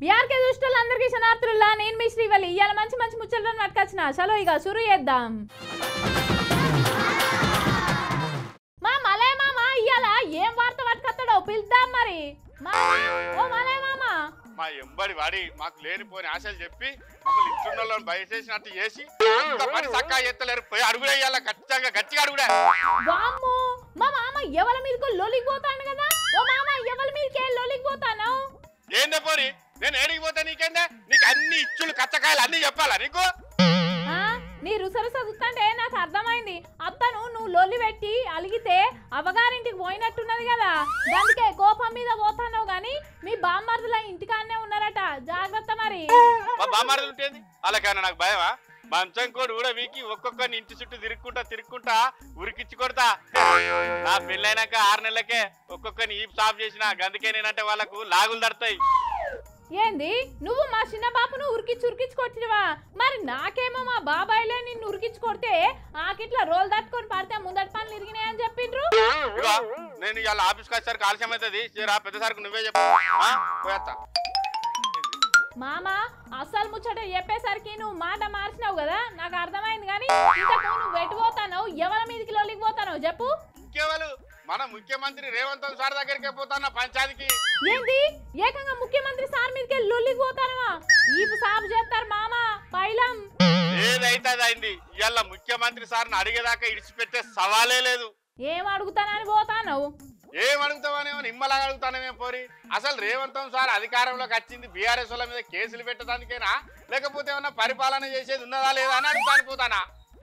BRK దుష్టులందరికీ శనార్థుల్లా నేను మీ శ్రీవల్లి ఇవాళ మంచి మంచి ముచ్చట్లను పట్టుకొచ్చిన చలో ఇక షురు చేద్దాం. మా మలయ మామ ఇవాళ ఏం వార్త పట్టుకొస్తాడో పిలుద్దాం మరి. ఓ మలయ మామ మా ఎంబడి వాడి మాకు లేనిపోని ఆశలు చెప్పి మమ్మల్ని ఇంట్లో బయటేసినట్టు చేసి పని చక్కగా ఎత్తలేరు పోయి అడుగుడే ఇవాళ గట్టిగా అడుగుడే. వామ్మో మా మామ ఎవరి మీదకు లొలిగిపోతాను కదా. ఓ మామ ఎవరి మీదకే లొలిగిపోతాను ఏందే పోరి నేను ఏడిగిపోతా నీకేందే నీకు అన్ని ఇచ్చులు కచ్చకాయలు అన్ని చెప్పాలా నీకు? నీ రుసరుస చూస్తుంటే నాకు అర్థమైంది. అత్తను నువ్వు లొల్లి పెట్టి అలిగితే అవ్వగారింటికి పోయినట్టున్నది కదా, దానికే కోపం మీద పోతావు గాని మీ బామ్మర్దుల ఇంటికాన్నే ఉన్నారట, జాగ్రత్త మరి. మా బామ్మర్దులు ఉంటేది అలాగైనా నాకు భయమా? మంచం కోడు కూడా వీకి ఒక్కొక్కరిని ఇంటి చుట్టూ తిరుక్కుంటా ఉరికిచ్చి కొడతా. నా పెళ్ళైనాక 6 నెలలకే ఒక్కొక్కరిని ఈ సాఫ్ చేసిన గందుకే నేనంటే వాళ్ళకు లాగులు దడతాయి. ఏంది నువ్వు మా చిన్న బాపును ఉరికిచ్చి కొట్టినవా? మరి నాకేమో మా బాబాయిలే నిన్ను ఉరికిచ్చి కొడితే ఆకిట్లా రోల్ తట్టుకొని పడితే ముందటి పనులు ఇరిగినాయని చెప్పిండ్రు. నేను ఇవాళ ఆఫీస్కి వచ్చేసరికి ఆలస్యం అవుతుంది, పెద్ద సరికి నువ్వే చెప్పు. మామ అసలు ముచ్చట చెప్పేసరికి నువ్వు మాట మార్చినావు కదా, నాకు అర్థమైంది. కానీ ఇంతకు నువ్వు ఎటుపోతావు, ఎవరి మీదకి లొలిగిపోతావు చెప్పు. ఇంకెవరు మన ముఖ్యమంత్రి రేవంత్ సార్ దగ్గరికి పోతాను పంచాయతీకి. ఏంది ఏకంగా ముఖ్యమంత్రి సార్ మీదకి లొలిగిపోతానవా? ఈ సాబు చేస్తారు మామ పైలం. ఏదైతే అయింది, ఇవాళ ముఖ్యమంత్రి సార్ని అడిగేదాకా ఇడిచిపెట్టే సవాలే లేదు. ఏం అడుగుతానని పోతాను? ఏం అడుగుతావనేమో నిమ్మలాగా అడుగుతానేమో పోరి. అసలు రేవంత్ సార్ అధికారంలోకి వచ్చింది బీఆర్ఎస్ వాళ్ళ మీద కేసులు పెట్టడానికేనా, లేకపోతే ఏమన్నా పరిపాలన చేసేది ఉన్నదా లేదా అని అడుగుతాను పోతానా?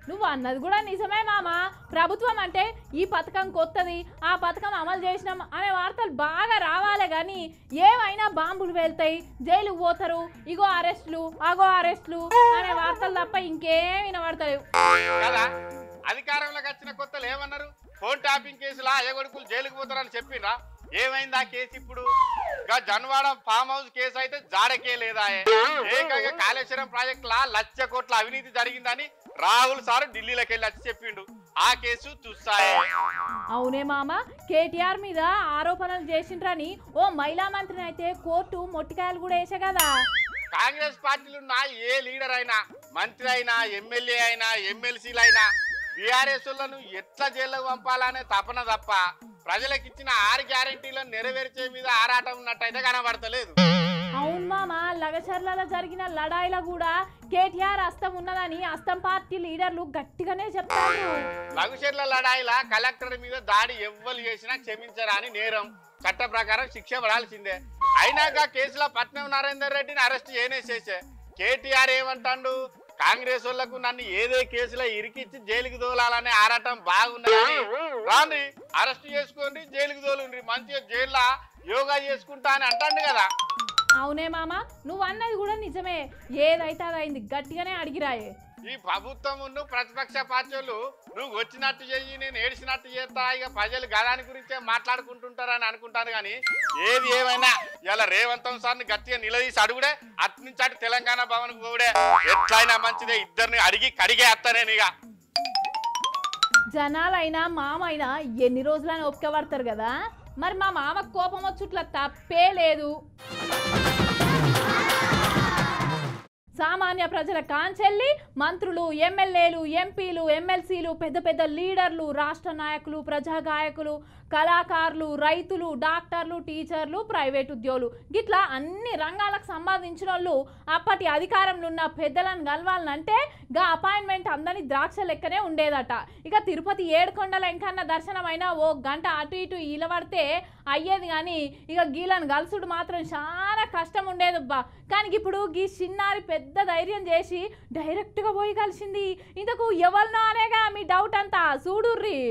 నువ్వు అన్నది కూడా నిజమే మామ. ప్రభుత్వం అంటే ఈ పథకం కొత్తది, ఆ పథకం అమలు చేసినాం అనే వార్తలు బాగా రావాలి కానీ ఏమైనా బాంబులు వెళ్తాయి, జైలుకు పోతారు, ఇగో అరెస్టులు అగో అరెస్టులు అనే వార్తలు తప్ప ఇంకేం వినబడతాయి కదా. అధికారంలోకి వచ్చిన కొత్తలు ఏమన్నారు? ఫోన్ ట్యాపింగ్ కేసులా అయ్యగొడుకులు జైలుకు పోతారని చెప్పిండ్రా? ఏమైంది ఆ కేసు? ఇప్పుడు జన్వాడ ఫామ్ హౌస్ కేసు అయితే జాడకే లేదా? ఏకంగా కాళేశ్వరం ప్రాజెక్ట్ లా 1,00,000 కోట్ల అవినీతి జరిగిందని రాహుల్ సార్ ఢిల్లీలోకి వెళ్ళి వచ్చి చెప్పిండు. ఆ కేసు చూస్తాయే. అవునే మామ, కేటీఆర్ మీద ఆరోపణలు చేసిండ్రని ఓ మహిళా మంత్రిని అయితే కోర్టు మొట్టికాయలు కూడా వేసే కదా. కాంగ్రెస్ పార్టీలున్న ఏ లీడర్ అయినా, మంత్రి అయినా, ఎమ్మెల్యే అయినా, ఎమ్మెల్సీలు అయినా బీఆర్ఎస్ లను ఎట్లా జైల్లోకి పంపాలనే తపన తప్ప ప్రజలకు ఇచ్చిన 6 గ్యారెంటీలను నెరవేర్చే మీద ఆరాటం ఉన్నట్టయితే కనబడతలేదు. అవును మామ, లగచర్లలో జరిగిన లడాయిలో కూడా కేటీఆర్ హస్తం ఉన్నదని హస్తం పార్టీ లీడర్లు గట్టిగానే చెప్తారు. లఘుచర్ల లడాయిలా కలెక్టర్ మీద దాడి ఎవ్వరు చేసినా క్షమించరాని నేరం, చట్ట ప్రకారం శిక్ష పడాల్సిందే. అయినాక కేసులో పట్నం నరేందర్ రెడ్డిని అరెస్ట్ చేసే కేటీఆర్ ఏమంటాడు? కాంగ్రెస్ వాళ్లకు నన్ను ఏదే కేసులో ఇరికిచ్చి జైలుకి తోలాలనే ఆరాటం బాగున్నదని రాండి, అరెస్ట్ చేసుకోండి, జైలుకి తోలుండ్రి, మంచిగా జైల్లో యోగా చేసుకుంటా అని అంటాడు కదా. అవునే మామ, నువ్వు అన్నది కూడా నిజమే. ఏదైతే అదైంది, గట్టిగానే అడిగిరాయే. ఈ ప్రభుత్వం ప్రతిపక్ష పార్టీలు నువ్వు వచ్చినట్టు చెయ్యి, నేను ఏడిచినట్టు చేస్తా, ఇక ప్రజలు గదాని గురించే మాట్లాడుకుంటుంటారని అనుకుంటాను. కానీ ఏది ఏమైనా ఇలా రేవంత్ సార్ని గట్టిగా నిలదీసి అడుగుడే, అటు నుంచి అటు తెలంగాణ భవన్ పోవుడే, ఎట్లయినా మంచిదే, ఇద్దరిని అడిగి కడిగే అత్తనేను. ఇక జనాలైనా మామైనా ఎన్ని రోజులని ఒప్పుక పడతారు కదా. మరి మా మామకు కోపం వచ్చుట్ల తప్పే లేదు. సామాన్య ప్రజల కాంచెల్లి మంత్రులు, ఎమ్మెల్యేలు, ఎంపీలు, ఎమ్మెల్సీలు, పెద్ద పెద్ద లీడర్లు, రాష్ట్ర నాయకులు, ప్రజాగాయకులు, కళాకారులు, రైతులు, డాక్టర్లు, టీచర్లు, ప్రైవేట్ ఉద్యోగులు, గిట్లా అన్ని రంగాలకు సంబంధించిన వాళ్ళు అప్పటి అధికారంలో ఉన్న పెద్దలను కలవాలంటే గా అపాయింట్మెంట్ అందని ద్రాక్ష లెక్కనే ఉండేదట. ఇక తిరుపతి ఏడుకొండల వెంకన్న దర్శనమైన ఓ గంట అటు ఇటు ఈలబడితే అయ్యేది కానీ ఇక గీలను గలుసుడు మాత్రం చాలా కష్టం ఉండేదబ్బా. కానీ ఇప్పుడు గీ చిన్నారి పెద్ద ధైర్యం చేసి డైరెక్ట్గా పోయి కలిసింది. ఇంతకు ఎవరినో అనేగా మీ డౌట్ అంతా, చూడుర్రి.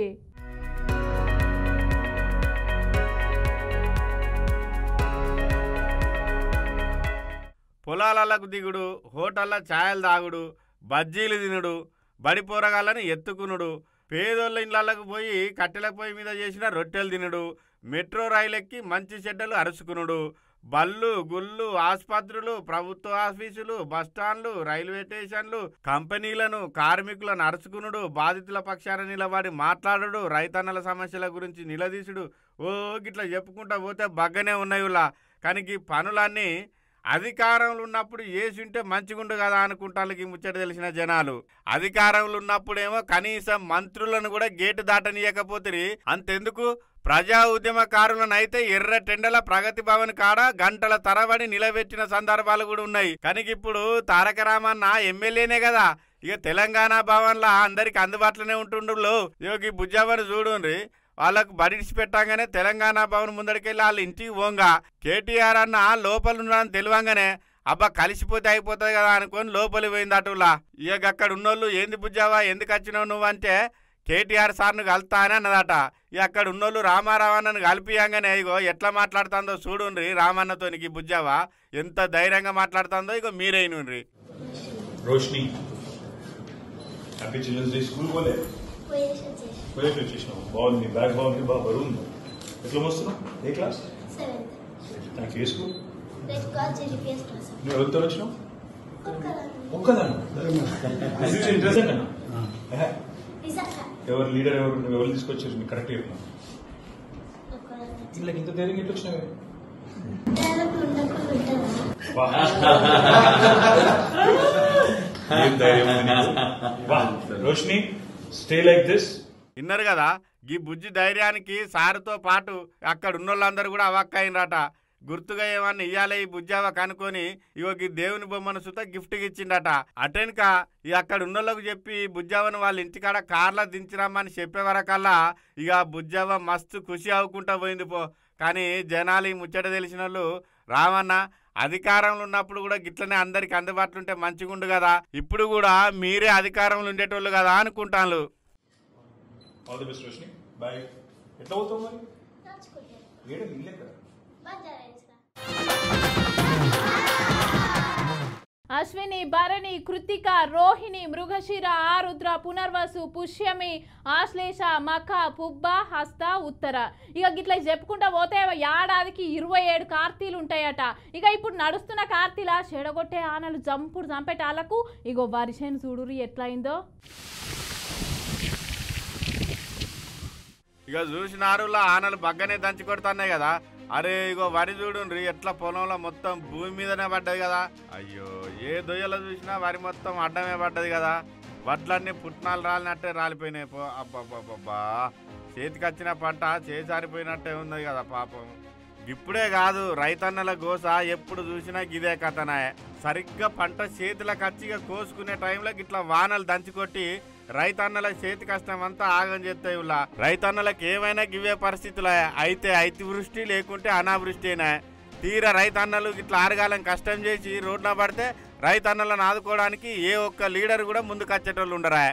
పొలాలకు దిగుడు, హోటళ్ళ ఛాయలు తాగుడు, బజ్జీలు తినుడు, బడి పోరగాళ్ళని ఎత్తుకునుడు, పేదోళ్ళ ఇళ్ళకు పోయి కట్టెల పొయ్యి మీద చేసిన రొట్టెలు తినుడు, మెట్రో రైలెక్కి మంచి చెడ్డలు అరుచుకునుడు, బళ్ళు గుళ్ళు, ఆసుపత్రులు, ప్రభుత్వ ఆఫీసులు, బస్టాండ్లు, రైల్వే స్టేషన్లు, కంపెనీలను, కార్మికులను అరుచుకునుడు, బాధితుల పక్షాన నిలబడి మాట్లాడుడు, రైతన్నల సమస్యల గురించి నిలదీసుడు, ఓ గిట్లా చెప్పుకుంటా పోతే బగ్గనే ఉన్నాయి. కానీ ఈ పనులన్నీ అధికారంలో ఉన్నప్పుడు ఏసుంటే మంచిగుండు కదా అనుకుంటాను ఈ ముచ్చట తెలిసిన జనాలు. అధికారంలో ఉన్నప్పుడేమో కనీసం మంత్రులను కూడా గేటు దాటనీయకపోతే అంతెందుకు ప్రజా ఉద్యమకారులను అయితే ఎర్ర టెండల ప్రగతి భవన్ కాడ గంటల తరబడి నిలబెట్టిన సందర్భాలు కూడా ఉన్నాయి. కానీ ఇప్పుడు తారక రామన్న ఎమ్మెల్యేనే కదా, ఇక తెలంగాణ భవన్లా అందరికి అందుబాటులోనే ఉంటుండ్రు. యోగి బుజ్జావని చూడుండ్రి, వాళ్ళకు బడిసి పెట్టంగానే తెలంగాణ భవన్ ముందడికెళ్ళి వాళ్ళ ఇంటికి పోంగా కేటీఆర్ అన్న లోపల ఉన్నాడని తెలియంగానే అబ్బా కలిసిపోతే అయిపోతుంది కదా అనుకొని లోపలి పోయింది అటులా. ఇక అక్కడ ఉన్నోళ్ళు ఏంది బుజ్జావా ఎందుకు వచ్చినావు నువ్వు అంటే కేటీఆర్ సార్ను కలుతా అని అన్నదట. ఇక అక్కడ ఉన్నోళ్ళు రామారావన్నను కలిపియంగానే ఇగో ఎట్లా మాట్లాడుతుందో చూడుండ్రి రామన్నతోనికి బుజ్జావా ఎంత ధైర్యంగా మాట్లాడుతుందో ఇగో మీరైనుండ్రి. Roshini happy children's day school పోలే పోయేసి వచ్చేసినావు. బాగుంది, బ్యాగ్ బాగుంది, బాగా బరువు ఉంది. ఎట్లా వస్తున్నావు? ఏ క్లాస్? నాకు ఏ స్కూల్? నువ్వు ఎవరితో వచ్చినావు? ఒక్కదాన్ని. ఇంట్రెస్ట్ అన్నా ఎవరు లీడర్ ఎవరు నువ్వు ఎవరు తీసుకొచ్చారు మీకు కరెక్ట్ చెప్పినావు. వీళ్ళకి ఇంత ధైర్యం ఎట్లా వచ్చినావు? Roshini stay like this. విన్నారు కదా, ఈ బుజ్జి ధైర్యానికి సారుతో పాటు అక్కడ ఉన్నోళ్ళందరూ కూడా అవక్కయినరట. గుర్తుగా ఏమన్నా ఇయ్యాలే ఈ బుజ్జావ కనుకొని ఇగో ఈ దేవుని బొమ్మను సుత గిఫ్ట్కి ఇచ్చిండట. అటెన్క ఇక అక్కడ ఉన్నోళ్ళకు చెప్పి బుజ్జావను వాళ్ళ ఇంటికాడ కార్లో దించిరామని చెప్పే వరకల్లా ఇక బుజ్జావ మస్తు ఖుషి అవ్వుకుంటా పోయింది పో. కానీ జనాలు ఈ ముచ్చట తెలిసిన వాళ్ళు రామన్న అధికారంలో ఉన్నప్పుడు కూడా గిట్లనే అందరికి అందుబాటులో ఉంటే మంచిగుండు కదా, ఇప్పుడు కూడా మీరే అధికారంలో ఉండేటోళ్ళు కదా అనుకుంటాను. All the best Roshini. Bye. ఎట్లా పోతావు మరి? అశ్విని, భరణి, కృతిక, రోహిణి, మృగశిర, ఆరుద్ర, పునర్వసు, పుష్యమి, ఆశ్లేష, మఖ, పుబ్బ, హస్త, ఉత్తర. ఇక గిట్లా చెప్పుకుంటా పోతే ఏడాదికి 27 కార్తీలు ఉంటాయట. ఇక ఇప్పుడు నడుస్తున్న కార్తీల చెడగొట్టే ఆనలు చంపేటాలకు ఇగో వర్షం చూడురు ఎట్లయిందో. ఇక చూసినారులా ఆనలు బగ్గనే దంచి కొడుతున్నాయి కదా. అరే ఇగో వరి చూడుండ్రి ఎట్లా పొలంలో మొత్తం భూమి మీదనే పడ్డది కదా. అయ్యో ఏ దొయ్యలో చూసినా వరి మొత్తం అడ్డమే పడ్డది కదా. వడ్లన్నీ పుట్నాలు రాలినట్టే రాలిపోయినాయి పో. అబ్బబ్బబ్బా చేతికి వచ్చిన పంట చేసారిపోయినట్టే ఉన్నది కదా పాపం. ఇప్పుడే కాదు రైతన్నల గోస ఎప్పుడు చూసినా గిదే కథనాయే. సరిగ్గా పంట చేతులకు వచ్చిగా కోసుకునే టైంలో ఇట్లా వానలు దంచికొట్టి రైతన్నల చేతి కష్టం అంతా ఆగం చేస్తాయి. రైతన్నలకు ఏమైనా గివే పరిస్థితులే. అయితే అతివృష్టి లేకుంటే అనావృష్టినా. తీరా రైతన్నలు ఇట్లా ఆరగాలం కష్టం చేసి రోడ్న పడితే రైతన్నలను ఆదుకోవడానికి ఏ ఒక్క లీడర్ కూడా ముందుకు వచ్చేటోళ్ళు ఉండరా.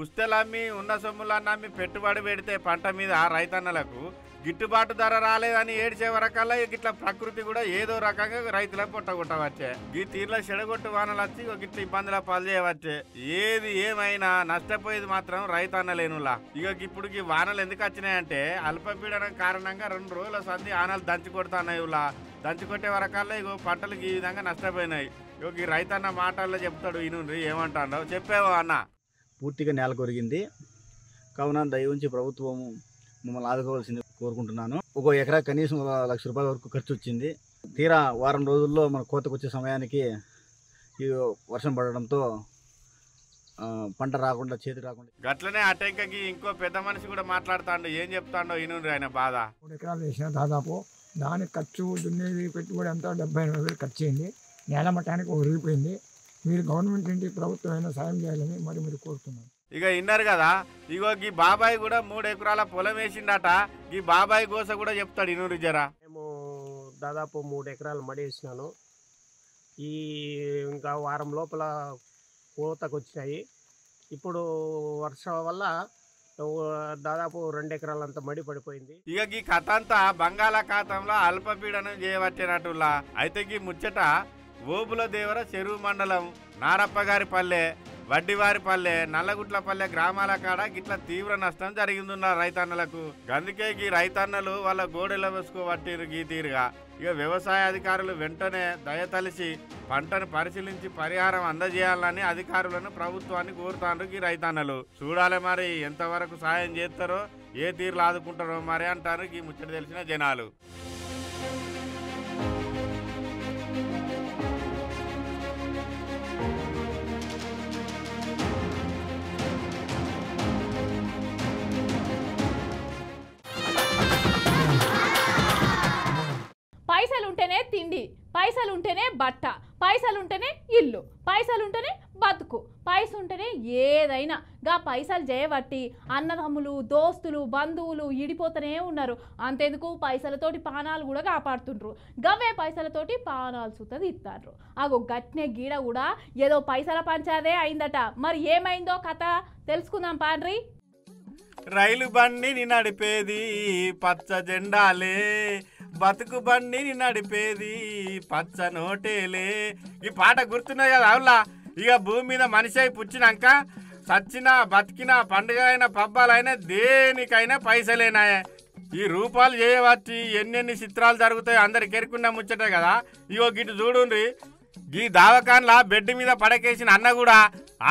పుస్తెలమ్మి ఉన్న సొమ్ములన్నీ అమ్మి పెట్టుబడి పెడితే పంట మీద రైతన్నలకు గిట్టుబాటు ధర రాలేదని ఏడ్చే వరకల్లా ఇట్లా ప్రకృతి కూడా ఏదో రకంగా రైతులకు కొట్టగొట్టవచ్చే. ఈ తీర్ల చెడగొట్టు వానలు వచ్చి గిట్ల ఇబ్బందుల పాలు చేయవచ్చే. ఏది ఏమైనా నష్టపోయేది మాత్రం రైతన్నలేనులా. ఇక ఇప్పుడు ఈ వానలు ఎందుకు వచ్చినాయంటే అల్పపీడనం కారణంగా 2 రోజుల సంధి ఆనలు దంచి కొడుతున్నాయి. దంచుకొట్టే వరకల్లా ఇగో పంటలకు ఈ విధంగా నష్టపోయినాయి. ఇక ఈ రైతన్న మాటల్లో చెప్తాడు ఈయన ఏమంటాడో చెప్పేవో అన్న. పూర్తిగా నేల కొరిగింది కావున దయ ఉంచి ప్రభుత్వము మమ్మల్ని ఆదుకోవాల్సింది కోరుకుంటున్నాను. 1 ఎకరా కనీసం 1 లక్ష రూపాయల వరకు ఖర్చు వచ్చింది. తీరా వారం రోజుల్లో మన కోతకు వచ్చే సమయానికి ఈ వర్షం పడడంతో పంట రాకుండా చేతి రాకుండా గట్లనే అటెంకకి ఇంకో పెద్ద మనిషి కూడా మాట్లాడుతాడు. ఏం చెప్తాడో ఈయన ఆయన బాధ. 3 ఎకరాలు వేసిన దాదాపు దానికి ఖర్చు దున్నేది పెట్టుబడి అంతా 70-80 ఖర్చు అయింది. నేల మట్టానికి ఒరిగిపోయింది. మీరు గవర్నమెంట్ నుండి ప్రభుత్వం అయినా సాయం చేయాలని మీరు కోరుతున్నాను. ఇక విన్నారు కదా, ఇగో ఈ బాబాయ్ కూడా 3 ఎకరాల పొలం వేసిండట. ఈ బాబాయ్ గోస కూడా చెప్తాడు ఇనూరు జరా. మేము దాదాపు 3 ఎకరాలు మడి వేసినాను. ఈ ఇంకా వారం లోపల కోతకు వచ్చినాయి. ఇప్పుడు వర్షం వల్ల దాదాపు 2 ఎకరాలంతా మడి పడిపోయింది. ఇక ఈ కథ అంతా బంగాళాఖాతంలో అల్పపీడనం చేయవచ్చేనట్టులా. అయితే ఈ ముచ్చట ఓబుల దేవర చెరువు మండలం నారప్పగారి పల్లె వడ్డివారిపల్లె నల్లగుట్లపల్లె గ్రామాల కాడ గిట్ల తీవ్ర నష్టం జరిగిందన్న రైతన్నలకు. అందుకే ఈ రైతన్నలు వాళ్ళ గోడెల వేసుకోబట్టిరు గీ తీరుగా. ఇక వ్యవసాయ అధికారులు వెంటనే దయతలిసి పంటను పరిశీలించి పరిహారం అందజేయాలని అధికారులను ప్రభుత్వాన్ని కోరుతాండ్రు ఈ రైతన్నలు. చూడాలి మరి ఎంతవరకు సాయం చేస్తారో ఏ తీరులు ఆదుకుంటారో మరి అంటారు ఈ ముచ్చట తెలిసిన జనాలు. పైసలుంటేనే తిండి, పైసలుంటేనే బట్ట, పైసలుంటేనే ఇల్లు, పైసలుంటేనే బతుకు, పైస ఉంటేనే ఏదైనా. గా పైసలు చేయబట్టి అన్నదమ్ములు దోస్తులు బంధువులు ఇడిపోతూనే ఉన్నారు. అంతెందుకు పైసలతోటి పానాలు కూడా కాపాడుతుండ్రు. గవే పైసలతోటి పానాలు సుతది ఇస్తారు. అగో గట్నే గీడ కూడా ఏదో పైసల పంచాదే అయిందట. మరి ఏమైందో కథ తెలుసుకుందాం పాండ్రి. రైలు బండిని నడిపేది పచ్చ జెండాలే, బతుకు బండిని నడిపేది పచ్చ నోటేలే. ఈ పాట గుర్తున్నాయి కదా అవులా. ఇక భూమి మీద మనిషి అయి పుచ్చినాక సచ్చినా బతికినా పండుగ అయినా పబ్బాలైనా దేనికైనా పైసలేనాయే. ఈ రూపాలు చేయవచ్చి ఎన్నెన్ని చిత్రాలు జరుగుతాయి అందరికి ఎరుకున్నా ముచ్చటే కదా. ఇగో గిటు చూడుండ్రి, గీ దావకాన్లా బెడ్ మీద పడకేసిన అన్న కూడా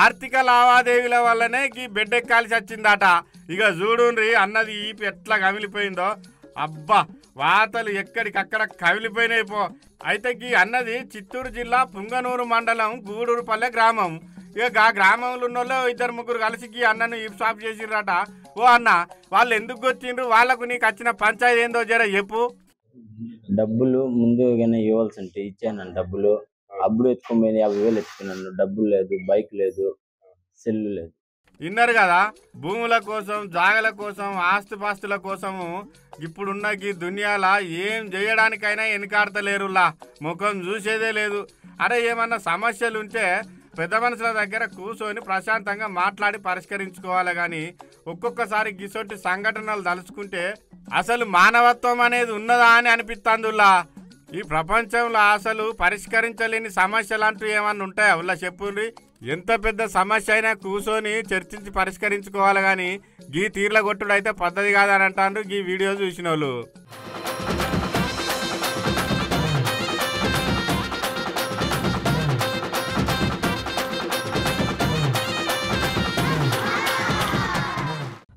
ఆర్థిక లావాదేవీల వల్లనే గీ బెడ్ ఎక్కాల్సి వచ్చిందట. ఇక చూడుండ్రి అన్నది ఈపి ఎట్లా కమిలిపోయిందో. అబ్బా వాతలు ఎక్కడికక్కడ కమిలిపోయినాయి పో. అయితే గీ అన్నది చిత్తూరు జిల్లా పుంగనూరు మండలం గూడూరుపల్లె గ్రామం. ఇక ఆ గ్రామంలో ఉన్న ఇద్దరు ముగ్గురు కలిసి గీ అన్నను ఈప్ సాప్ చేసిర్రట. ఓ అన్న వాళ్ళు ఎందుకు వచ్చిండ్రు, వాళ్ళకు నీకు వచ్చిన పంచాయతీ ఏందో జర చెప్పు. డబ్బులు ముందుగానే ఇవ్వాల్సి ఉంటే ఇచ్చాను. డబ్బులు అప్పుడు ఎత్తుకోమేది 50,000 ఎత్తుకున్నాను. డబ్బులు లేదు, బైక్ లేదు, సెల్లు లేదు. విన్నారు కదా, భూముల కోసం జాగల కోసం ఆస్తిపాస్తుల కోసము ఇప్పుడున్న ఈ దునియాలా ఏం చేయడానికైనా వెనకాడతలేరులా. ముఖం చూసేదే లేదు. అరే ఏమన్నా సమస్యలు ఉంటే పెద్ద మనుషుల దగ్గర కూర్చొని ప్రశాంతంగా మాట్లాడి పరిష్కరించుకోవాలి. కానీ ఒక్కొక్కసారి గిసొంటి సంఘటనలు తలుచుకుంటే అసలు మానవత్వం అనేది ఉన్నదా అని అనిపిస్తుందిలా. ఈ ప్రపంచంలో అసలు పరిష్కరించలేని సమస్యలు అంటూ ఏమన్నా ఉంటాయా ఉల్లా చెప్పుండ్రి. ఎంత పెద్ద సమస్య అయినా కూర్చొని చర్చించి పరిష్కరించుకోవాలి. కానీ గీ తీర్ల కొట్టుడు అయితే పద్ధతి కాదని అంటారు గీ వీడియో చూసిన వాళ్ళు.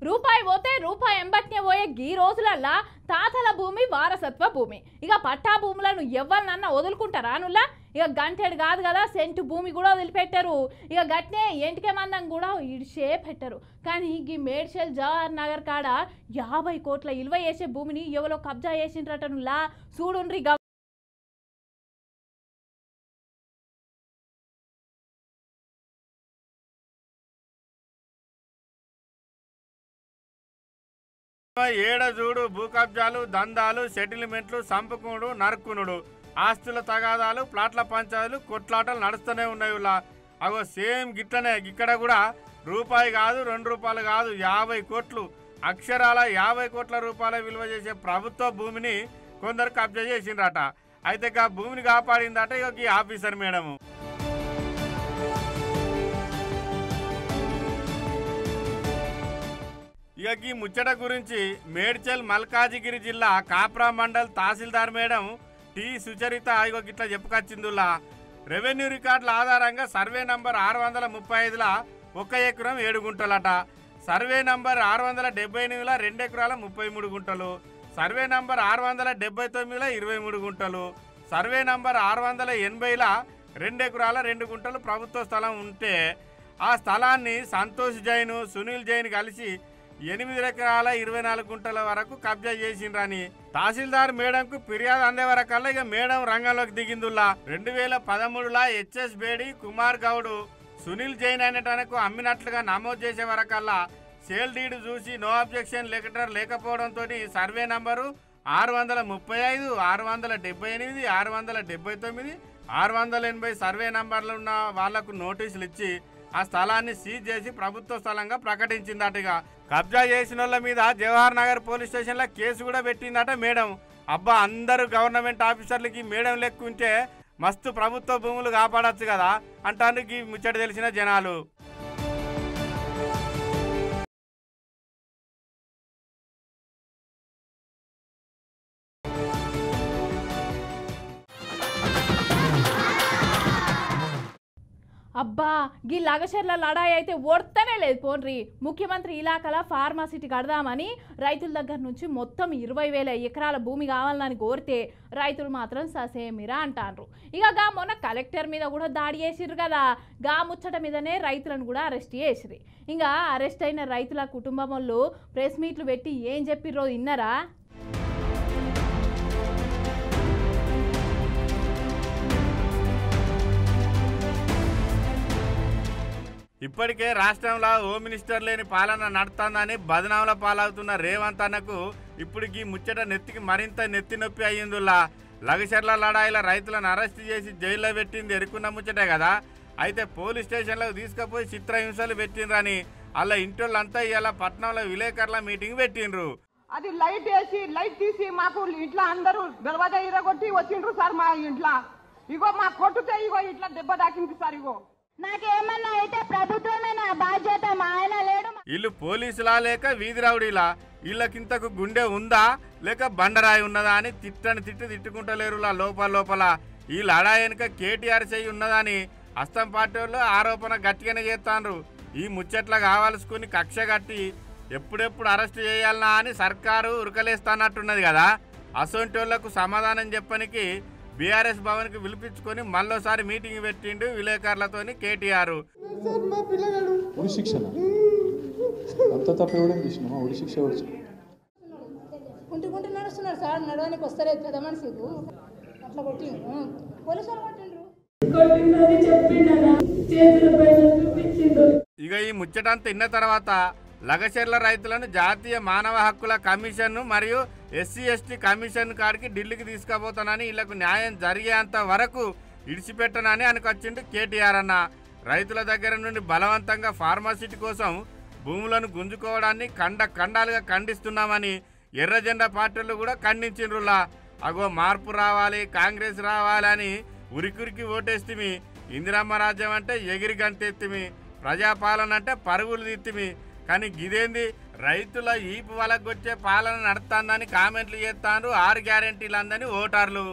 రూపాయి పోతే రూపాయి ఎంబట్నే పోయే గీ రోజులల్లా తాతల భూమి వారసత్వ భూమి. ఇక పట్టా భూములను ఎవరినన్నా వదులుకుంటారా నుల్లా. ఇక గంటెడు కాదు కదా, సెంటు భూమి కూడా వదిలిపెట్టారు. ఇక గట్నే ఎంటికే మందం కూడా ఇడిచే పెట్టరు. కానీ ఈ మేడ్చల్ జవహర్ నగర్ కాడ 50 కోట్ల విలువ చేసే భూమిని ఎవరో కబ్జా చేసిండ్రట నుల్లా. చూడుండ్రి. ఏడ చూడు భూ కబ్జాలు దందాలు సెటిల్మెంట్లు సంపుకునుడు నరుకునుడు ఆస్తుల తగాదాలు ప్లాట్ల పంచాయతీలు కొట్లాటలు నడుస్తూనే ఉన్నాయి. అగో సేమ్ గిట్లనే ఇక్కడ కూడా రూపాయి కాదు 2 రూపాయలు కాదు 50 కోట్లు అక్షరాల 50 కోట్ల రూపాయల విలువ చేసే ప్రభుత్వ భూమిని కొందరు కబ్జా చేసిండ్రట. అయితే ఆ భూమిని కాపాడిందట ఇక ఈ ఆఫీసర్ మేడము. ఇక ఈ ముచ్చట గురించి మేడ్చల్ మల్కాజిగిరి జిల్లా కాప్రా మండల్ తహసీల్దార్ మేడం టి సుచరిత ఇగో గిట్లా చెప్పుకొచ్చిందులా. రెవెన్యూ రికార్డుల ఆధారంగా సర్వే నంబర్ 635ల 1 ఎకరం 7 గుంటలట, సర్వే నంబర్ 678ల 2 ఎకరాల 33 గుంటలు, సర్వే నంబర్ 679ల 23 గుంటలు, సర్వే నంబర్ 680ల 2 ఎకరాల 2 గుంటలు ప్రభుత్వ స్థలం ఉంటే ఆ స్థలాన్ని సంతోష్ జైన్ సునీల్ జైన్ కలిసి 8 ఎకరాల 24 గుంటల వరకు కబ్జా చేసిండ్రని తహసీల్దార్ మేడంకు ఫిర్యాదు అందే వరకల్లా ఇక మేడం రంగంలోకి దిగిందుల్లా. 2013లా హెచ్ఎస్ బేడి కుమార్ గౌడ్ సునీల్ జైన్ అనేటనకు అమ్మినట్లుగా నమోదు చేసే వరకల్లా సేల్ డీడ్ చూసి నో అబ్జెక్షన్ లెటర్ లేకపోవడంతో సర్వే నంబరు 635, 678, 679, 680 సర్వే నంబర్లు ఉన్న వాళ్లకు నోటీసులు ఇచ్చి ఆ స్థలాన్ని సీజ్ చేసి ప్రభుత్వ స్థలంగా ప్రకటించిందట. కబ్జా చేసిన వాళ్ళ మీద జవహర్ నగర్ పోలీస్ స్టేషన్లో కేసు కూడా పెట్టిందట మేడం. అబ్బా అందరూ గవర్నమెంట్ ఆఫీసర్లకి మేడం లెక్కుంటే మస్తు ప్రభుత్వ భూములు కాపాడచ్చు కదా అంటానికి ముచ్చట తెలిసిన జనాలు. అబ్బా గీ లగషర్ల లడాయి అయితే ఓడతానే లేదు పోన్రి. ముఖ్యమంత్రి ఇలాకల ఫార్మాసిటీ కడదామని రైతుల దగ్గర నుంచి మొత్తం 20,000 ఎకరాల భూమి కావాలని కోరితే రైతులు మాత్రం ససేమిరా అంటారు. ఇక గా మొన్న కలెక్టర్ మీద కూడా దాడి చేసిర్రు కదా, గా ముచ్చట మీదనే రైతులను కూడా అరెస్ట్ చేసిరి. ఇంకా అరెస్ట్ అయిన రైతుల కుటుంబం వాళ్ళు ప్రెస్ మీట్లు పెట్టి ఏం చెప్పిర్రో విన్నారా? ఇప్పటికే రాష్ట్రంలో హోమ్ మినిస్టర్ లేని పాలన నడుతుందని బదనాముల పాలవుతున్న రేవంత్ అన్నకు ఇప్పుడు ఈ ముచ్చట నెత్తికి మరింత నెత్తి నొప్పి అయ్యిందుల్లా. లగషర్ల లడాయిల రైతులను అరెస్ట్ చేసి జైల్లో పెట్టింది ఎరుకున్న ముచ్చటే కదా. అయితే పోలీస్ స్టేషన్లకు తీసుకుపోయి చిత్రహింసలు పెట్టిండ్రని అలా ఇంటోళ్ళంతా ఇలా పట్నంలో విలేకరుల మీటింగ్ పెట్టిండ్రు. అది లైట్ వేసి లైట్ తీసి మాకు ఇంట్లో అందరూ దర్వాజా ఇరగొట్టి వచ్చిండ్రు సార్. మా ఇంట్లో ఇగో మా కొట్టుతే ఇగో ఇట్లా దెబ్బ తాకింది సార్. ఇగో నాకేమన్నా అయితే ప్రభుత్వమే నా బాధ్యత, మా ఆయన లేడు. వీళ్ళు పోలీసులా లేక వీధి రౌడీలా? వీళ్ళకింతకు గుండె ఉందా లేక బండరాయి ఉన్నదా అని తిట్టుకుంటలేరు లోపల. ఈ లడాయి వెనుక కేటీఆర్ చెయ్యి ఉన్నదని అస్తం పార్టీ వాళ్ళు ఆరోపణ గట్టిగానే చేస్తాండ్రు. ఈ ముచ్చట్ల కావాల్సుకుని కక్ష కట్టి ఎప్పుడెప్పుడు అరెస్ట్ చేయాలనా అని సర్కారు ఉరకలేస్తానట్టున్నది కదా. అసొంటి వాళ్లకు సమాధానం చెప్పనికి బీఆర్ఎస్ భవన్ కి పిలిపించుకొని మళ్ళోసారి మీటింగ్ పెట్టిండు విలేకరులతోని కేటీఆర్. నడుస్తున్నారు సార్, నడవడానికి వస్తలేదు పెద్ద మనిషికు అట్లా కొట్టి పోలీసులు కొట్టిండ్రు. ఇక ఈ ముచ్చటంతా ఇన్న తర్వాత లగషర్ల రైతులను జాతీయ మానవ హక్కుల కమిషన్ మరియు SC/ST కమిషన్ కాడికి ఢిల్లీకి తీసుకుపోతానని వీళ్లకు న్యాయం జరిగేంత వరకు ఇడిచిపెట్టనని అనుకొచ్చిండు కేటీఆర్ అన్న. రైతుల దగ్గర నుండి బలవంతంగా ఫార్మాసిటీ కోసం భూములను గుంజుకోవడాన్ని ఖండాలుగా ఖండిస్తున్నామని ఎర్ర జెండా పార్టీలు కూడా ఖండించిండ్రులా. అగో మార్పు రావాలి, కాంగ్రెస్ రావాలని ఉరికురికి ఓటేస్తిమి, ఇందిరమ్మ రాజ్యం అంటే ఎగిరి గంతెత్తిమి, ప్రజాపాలన అంటే పరుగులు తీత్తిమి, కానీ గిదేంది రైతుల ఈపు వలగొచ్చే పాలన నడుతుందని కామెంట్లు చేస్తాను 6 గ్యారెంటీలు అందని ఓటర్లు.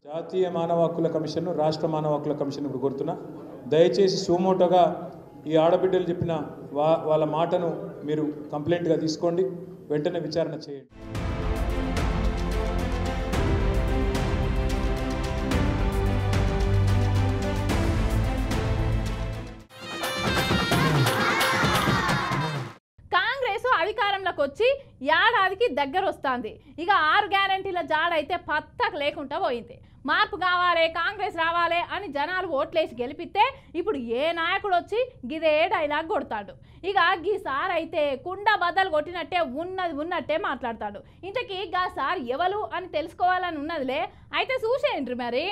జాతీయ మానవ హక్కుల కమిషన్, రాష్ట్ర మానవ హక్కుల కమిషన్ ఇప్పుడు కోరుతున్నా, దయచేసి సుమోటోగా ఈ ఆడబిడ్డలు చెప్పిన వాళ్ళ మాటను మీరు కంప్లైంట్గా తీసుకోండి, వెంటనే విచారణ చేయండి. అధికారంలోకి వచ్చి ఏడాదికి దగ్గర వస్తుంది. ఇక 6 గ్యారెంటీల జాడైతే పత్తకు లేకుండా పోయింది. మార్పు కావాలి, కాంగ్రెస్ రావాలి అని జనాలు ఓట్లేసి గెలిపిస్తే ఇప్పుడు ఏ నాయకుడు వచ్చి గిదే డైలాగ్ కొడతాడు. ఇక గీసారి అయితే కుండ బద్దలు కొట్టినట్టే ఉన్నట్టే మాట్లాడతాడు. ఇంతకీ గా సార్ ఎవరు అని తెలుసుకోవాలని ఉన్నదిలే, అయితే చూసేయండి మరి.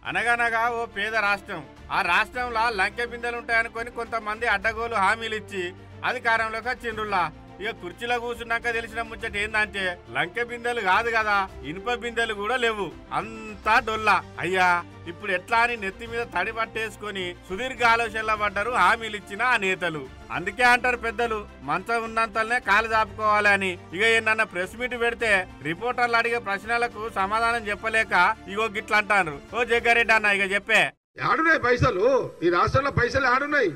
అనగనగా ఓ పేద రాష్ట్రం. ఆ రాష్ట్రంలో లంకె బిందెలుంటాయనుకొని కొంతమంది అడ్డగోలు హామీలు ఇచ్చి అధికారంలోకి వచ్చిండ్రులా. ఇక కుర్చీలో కూర్చున్నాక తెలిసిన ముచ్చట ఏందంటే లంకె బిందెలు కాదు కదా, ఇనుప బిందెలు కూడా లేవు, అంతా డొల్లా. అయ్యా ఇప్పుడు ఎట్లా అని నెత్తి మీద తడి పట్టేసుకొని సుదీర్ఘ ఆలోచనలో పడ్డారు హామీలు ఇచ్చిన ఆ నేతలు. అందుకే అంటారు పెద్దలు, మంచం ఉన్నంతనే కాలు దాపుకోవాలి అని. ఇక ఏమన్నా ప్రెస్ మీట్ పెడితే రిపోర్టర్లు అడిగే ప్రశ్నలకు సమాధానం చెప్పలేక ఇగో గిట్లా అంటారు. ఓ జగ్గారెడ్డి అన్న ఇక చెప్పే, ఆడున్నాయి పైసలు, ఈ రాష్ట్రంలో పైసలు ఆడున్నాయి.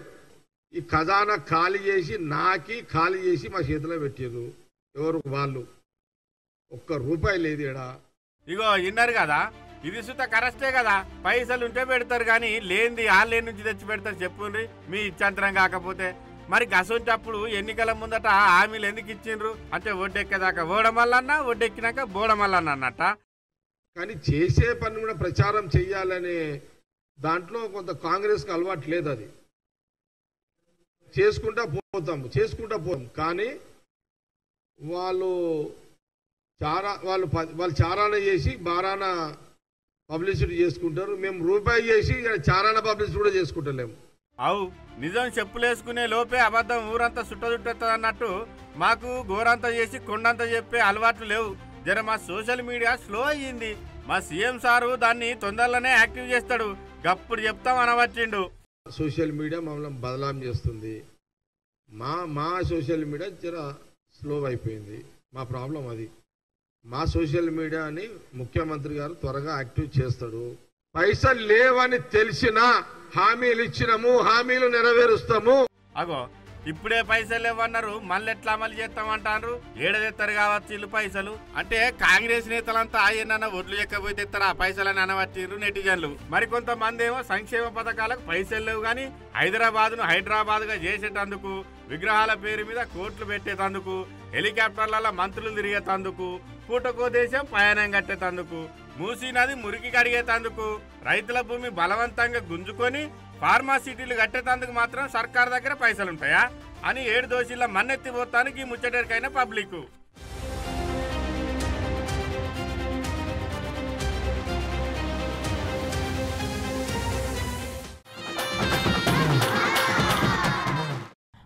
ఈ ఖజానా ఖాళీ చేసి ఖాళీ చేసి మా చేతిలో పెట్టారు. ఎవరు వాళ్ళు, ఒక్క రూపాయి లేదు ఏడా. ఇగో విన్నారు కదా, ఇది సుత కరెస్టే కదా. పైసలు ఉంటే పెడతారు కానీ లేనిది వాళ్ళే నుంచి తెచ్చి పెడతారు చెప్పుండ్రి మీ ఇచ్చాంతరం కాకపోతే. మరి గసొంటప్పుడు ఎన్నికల ముందట హామీలు ఎందుకు ఇచ్చిండ్రు అంటే ఒడ్డెక్కేదాకా ఓడమల్లన్నా, ఒడ్డెక్కినాక బోడమల్లన్న అన్నట్ట. కానీ చేసే పని కూడా ప్రచారం చెయ్యాలనే దాంట్లో కొంత కాంగ్రెస్కి అలవాటు లేదు. అది చేసుకుంటా పోతాం కానీ వాళ్ళు చారాన చేసి బారాన పబ్లిసిటీ చేసుకుంటారు. మేము రూపాయి చేసి చారాన పబ్లిసిటీ కూడా చేసుకుంటలేము. అవు నిజం చెప్పులేసుకునే లోపే అబద్ధం ఊరంతా చుట్టదుట్టేస్తుంది అన్నట్టు మాకు గోరంతా చేసి కొండంతా చెప్పే అలవాట్లు లేవు. జర మా సోషల్ మీడియా స్లో అయ్యింది. మా సీఎం సారు దాన్ని తొందరలోనే యాక్టివ్ చేస్తాడు, గప్పుడు చెప్తాం అనవచ్చిండు. సోషల్ మీడియా మమ్మల్ని బదలాం చేస్తుంది. మా సోషల్ మీడియా జర స్లో అయిపోయింది. మా ప్రాబ్లం అది. మా సోషల్ మీడియాని ముఖ్యమంత్రి గారు త్వరగా యాక్టివ్ చేస్తాడు. పైసలు లేవని తెలిసినా హామీలు ఇచ్చినాము, హామీలు నెరవేరుస్తాము. అగో ఇప్పుడే పైసలు లేవన్నారు, మళ్ళీ ఎట్లా అమలు చేస్తామంటారు? ఏడదెత్తారు కావచ్చు వీళ్ళు పైసలు అంటే. కాంగ్రెస్ నేతలంతా ఆయన్న ఒడ్లు ఎక్కబోయి తెస్తారు ఆ పైసలని అనవట్టిర్రు నెటిజన్లు. మరికొంతమంది ఏమో సంక్షేమ పథకాలకు పైసలు లేవు కానీ హైదరాబాద్ను హైదరాబాద్గా చేసేటందుకు, విగ్రహాల పేరు మీద కోట్లు పెట్టేటందుకు, హెలికాప్టర్ల మంత్రులు తిరిగేటందుకు, పూటకో దేశం ప్రయాణం కట్టేటందుకు, మూసీ నది మురికి కడిగేటందుకు, రైతుల భూమి బలవంతంగా గుంజుకొని ఫార్మాసిటీలు కట్టేటందుకు మాత్రం సర్కార్ దగ్గర పైసలుంటాయా అని ఏడు దోషుల మన్నెత్తిపోతానికి ఈ ముచ్చటేరికైన పబ్లిక్.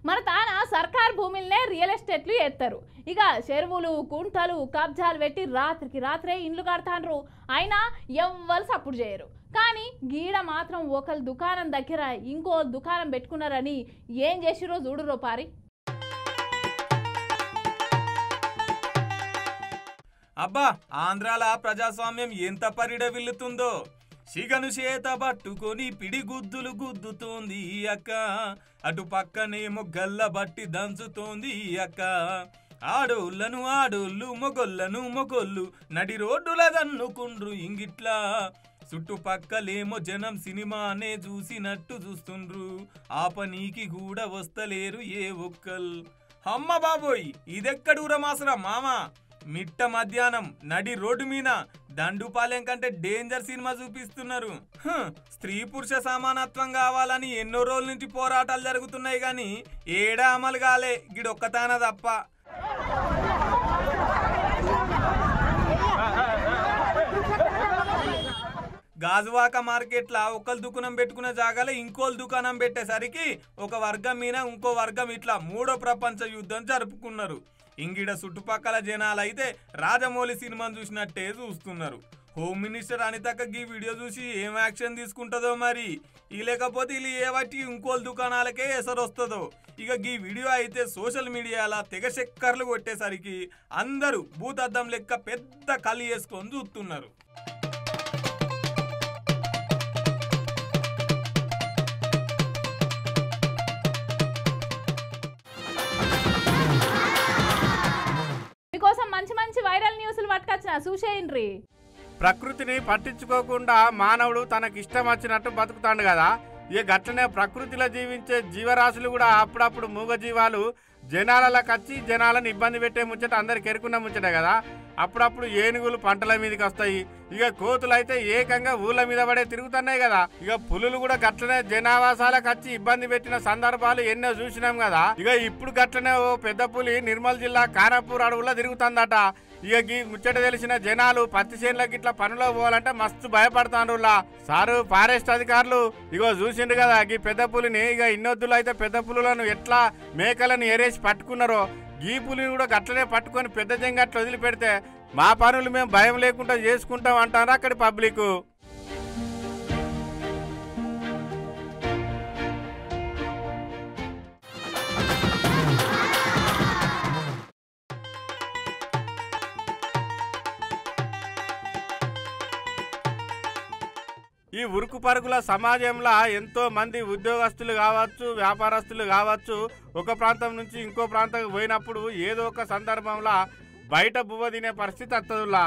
మన తాన సర్కార్ భూములనే రియల్ ఎస్టేట్లు ఎత్తారు. ఇక చెరువులు కుంటలు కబ్జాలు పెట్టి రాత్రికి రాత్రే ఇండ్లు కడతాండ్రు. అయినా ఎవ్వరు సపోర్ట్ చేయరు. కానీ గీడ మాత్రం ఒకరి దుకాణం దగ్గర ఇంకో దుకాణం పెట్టుకున్నారని ఏం చేసిరో చూడురో పారి. అబ్బా ఆంధ్రాల ప్రజాస్వామ్యం ఎంత పరిడవిల్లుతుందో. సిగను చేత పట్టుకొని పిడిగుద్దులు గుద్దుతోంది ఈ అక్క, అటు పక్కనేమో గల్ల బట్టి దంచుతోంది ఈ అక్క. ఆడోళ్ళను ఆడోళ్ళు, మొగోళ్ళను మొగోళ్ళు నడి రోడ్డుల దన్నుకుండ్రు ఇంగిట్లా. చుట్టుపక్కలేమో జనం సినిమానే చూసినట్టు చూస్తుండ్రు, ఆ పనికి కూడా వస్తలేరు ఏ ఒక్కల్. అమ్మ బాబోయ్ ఇదెక్కడూరా మాసరా మామ. మిట్ట మధ్యాహ్నం నడి రోడ్డు మీద దండుపాలెం కంటే డేంజర్ సినిమా చూపిస్తున్నారు. స్త్రీ పురుష సమానత్వం కావాలని ఎన్నో రోజుల నుంచి పోరాటాలు జరుగుతున్నాయి కానీ ఏడా అమలు కాలే గిడొక్కతాన తప్ప. గాజువాక మార్కెట్లా ఒకళ్ళు దుకాణం పెట్టుకునే జాగాలో ఇంకోళ్ళు దుకాణం పెట్టేసరికి ఒక వర్గం మీద ఇంకో వర్గం ఇట్లా మూడో ప్రపంచ యుద్ధం జరుపుకున్నారు. ఇంగిడ చుట్టుపక్కల జనాలు అయితే రాజమౌళి సినిమాను చూసినట్టే చూస్తున్నారు. హోమ్ మినిస్టర్ అనితక్క ఈ వీడియో చూసి ఏం యాక్షన్ తీసుకుంటుందో మరి. ఈ లేకపోతే వీళ్ళు ఏవట్టి ఇంకోళ్ళ దుకాణాలకే ఎసరు వస్తుందో. ఇక ఈ వీడియో అయితే సోషల్ మీడియాలో తెగ చక్కర్లు కొట్టేసరికి అందరూ భూతద్దం లెక్క పెద్ద కలి వేసుకొని చూస్తున్నారు. మీకోసం మంచి మంచి వైరల్ న్యూస్లు పట్టుకొచ్చిన చూసేయండి. ప్రకృతిని పట్టించుకోకుండా మానవుడు తనకి ఇష్టం వచ్చినట్టు బతుకుతాడు కదా. ఇక గట్లనే ప్రకృతిలో జీవించే జీవరాశులు కూడా అప్పుడప్పుడు మూగజీవాలు జనాలకు వచ్చి జనాలను ఇబ్బంది పెట్టే ముచ్చట అందరికి ఎరుకున్న ముచ్చటే కదా. అప్పుడప్పుడు ఏనుగులు పంటల మీదకి వస్తాయి. ఇక కోతులు అయితే ఏకంగా ఊళ్ళ మీద పడే తిరుగుతున్నాయి కదా. ఇక పులులు కూడా గట్లనే జనావాసాలకు వచ్చి ఇబ్బంది పెట్టిన సందర్భాలు ఎన్నో చూసినాం కదా. ఇక ఇప్పుడు గట్లనే ఓ పెద్ద పులి నిర్మల్ జిల్లా ఖానాపూర్ అడవుల్లో తిరుగుతుందట. ఇక ఈ ముచ్చట తెలిసిన జనాలు పత్తి చేనులకి ఇట్లా పనులో పోవాలంటే మస్తు భయపడతాండ్రులా. సారు ఫారెస్ట్ అధికారులు ఇగో చూసిండు కదా ఈ పెద్ద పులిని. ఇక ఇన్నొద్దులు అయితే పెద్ద పులులను ఎట్లా మేకలను ఎరేసి పట్టుకున్నారో ఈ పులిని కూడా గట్లనే పట్టుకొని పెద్ద జంగట్లు వదిలిపెడితే మా పనులు మేము భయం లేకుండా చేసుకుంటాం అంటారు అక్కడి పబ్లిక్. ఈ ఉరుకు పరుగుల సమాజంలో ఎంతో మంది ఉద్యోగస్తులు కావచ్చు, వ్యాపారస్తులు కావచ్చు, ఒక ప్రాంతం నుంచి ఇంకో ప్రాంతం పోయినప్పుడు ఏదో ఒక సందర్భంలో బయట బువ్వ తినే పరిస్థితి వస్తుందిలా.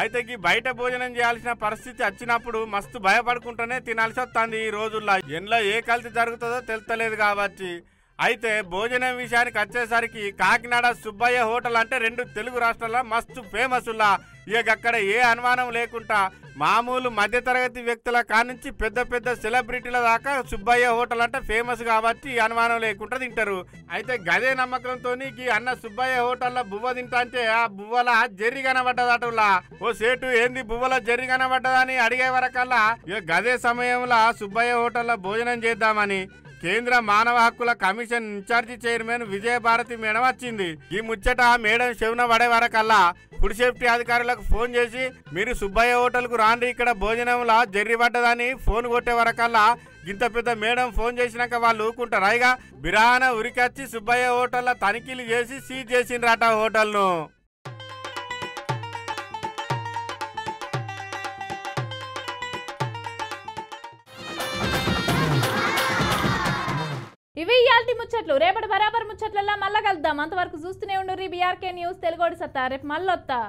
అయితే ఈ బయట భోజనం చేయాల్సిన పరిస్థితి వచ్చినప్పుడు మస్తు భయపడుకుంటూనే తినాల్సి వస్తుంది ఈ రోజుల్లో. ఎండ్లో ఏ కల్తీ జరుగుతుందో తెలుస్తలేదు కాబట్టి. అయితే భోజనం విషయానికి వచ్చేసరికి కాకినాడ సుబ్బయ్య హోటల్ అంటే 2 తెలుగు రాష్ట్రాల్లో మస్తు ఫేమస్లా. ఇక అక్కడ ఏ అనుమానం లేకుండా మామూలు మధ్యతరగతి వ్యక్తుల కానుంచి పెద్ద పెద్ద సెలబ్రిటీల దాకా సుబ్బయ్య హోటల్ అంటే ఫేమస్ కాబట్టి అనుమానం లేకుండా తింటారు. అయితే గదే నమ్మకంతో ఈ అన్న సుబ్బయ్య హోటల్లో బువ్వ తింటా అంటే ఆ బువ్వల జర్రి కనబడ్డదటలా. ఓ సేటు ఏంది బువ్వల జర్రి కనబడ్డదని అడిగే వరకల్లా ఇక గదే సమయంలో సుబ్బయ్య హోటల్లో భోజనం చేద్దామని కేంద్ర మానవ హక్కుల commission incharge chairman Vijayabharathi madam వచ్చింది. ఈ ముచ్చట మేడం చెవున పడే వరకల్లా ఫుడ్ సేఫ్టీ అధికారులకు ఫోన్ చేసి మీరు సుబ్బయ్య హోటల్కు రాండి, ఇక్కడ భోజనంలా జర్రి పడ్డదని ఫోన్ కొట్టే వరకల్లా ఇంత పెద్ద మేడం ఫోన్ చేసినాక వాళ్ళు ఊరుకుంటారు. అయిగా బిరాన ఉరికొచ్చి సుబ్బయ్య హోటల్లో తనిఖీలు చేసి సీజ్ చేసిండ్రట హోటల్ను. ఇవాల్టి ముచ్చట్లు రేపటి బరాబర్ ముచ్చట్లలో మళ్ళా కలుద్దాం. అంతవరకు చూస్తూనే ఉండు బీఆర్కే న్యూస్ తెలుగోడి సత్తా. రేపు మళ్ళొత్తా.